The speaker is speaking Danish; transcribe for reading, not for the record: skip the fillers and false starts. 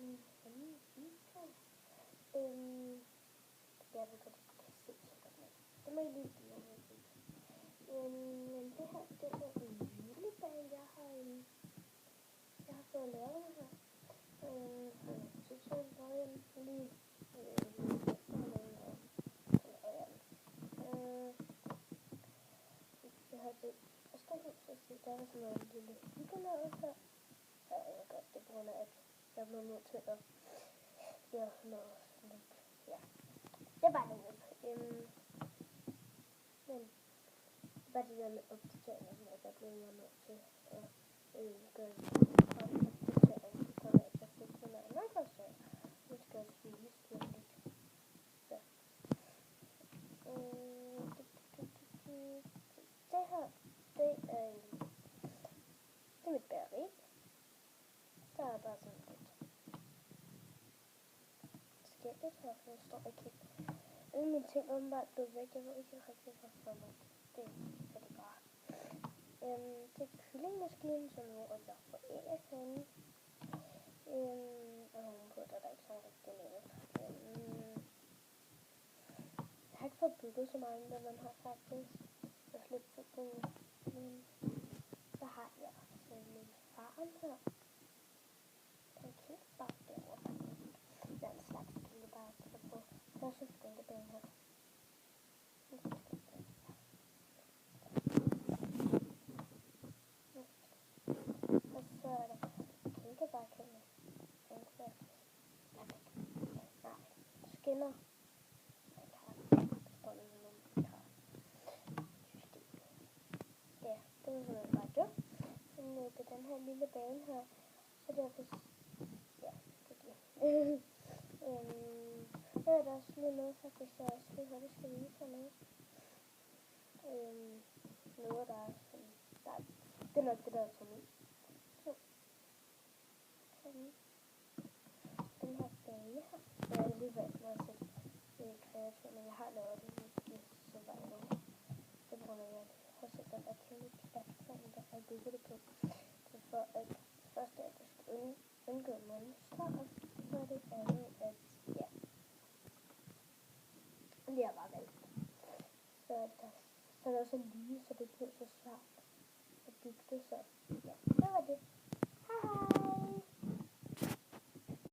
min anden video. Jeg ved godt, at I kan se så godt med. Det må I lige give mig en video. Men det her, det er en julebane, jeg har fået lavet her. Så tror jeg lige jeg har det. Jeg skal huske at se, der er sådan noget lille hyggelag her. Ja, jeg ved godt, det er på grund af, at jeg blev nødt til at gøre noget lidt. Ja, det er bare det med. Men bare det der med opdatering og sådan noget, der blev jeg nødt til at gøre en opdatering på grund af, at jeg fik sådan noget Minecraft-serie. Nu skal jeg også vise jer lidt. Så. Det her, det er mit batteri. Der er bare sådan lidt skægget her, for jeg står ikke helt. Alle mine ting er åbenbart blevet væk. Jeg ved ikke rigtig, hvorfor, men det er det bare. Det er kyllingemaskinen, som nu er der for æg herinde. Og ovenpå der er der ikke sådan rigtig noget. Jeg har ikke fået bygget så mange, men man har faktisk også lidt tid på nu. Så har jeg sådan min farm her. Den er helt bare derovre faktisk. Der er en slags kæmpe bare til at få. Der er så skatebane her. Og så er der kæmpe bare kæmpe. Nej, skinner. Ja, det var sådan bare det. Men på den her lille bane her, så derfor, ja, det er det. Der er der også lige noget faktisk, jeg også lige hurtigt skal vise her noget. Noget der er sådan, det er nok det der er tomt. Så, den her bane her, jeg har lige valgt mig at sætte kreatur, men jeg har lavet den i survival. Det er på grund af, at jeg har sat den der kæmpe platform, der har bygget det på. Det er for at først at jeg skal undgå monster, og så er det andet, at ja, det er bare valgt. Så er der også lige, så det bliver så svært at bygge det, så ja, det var det. Haha!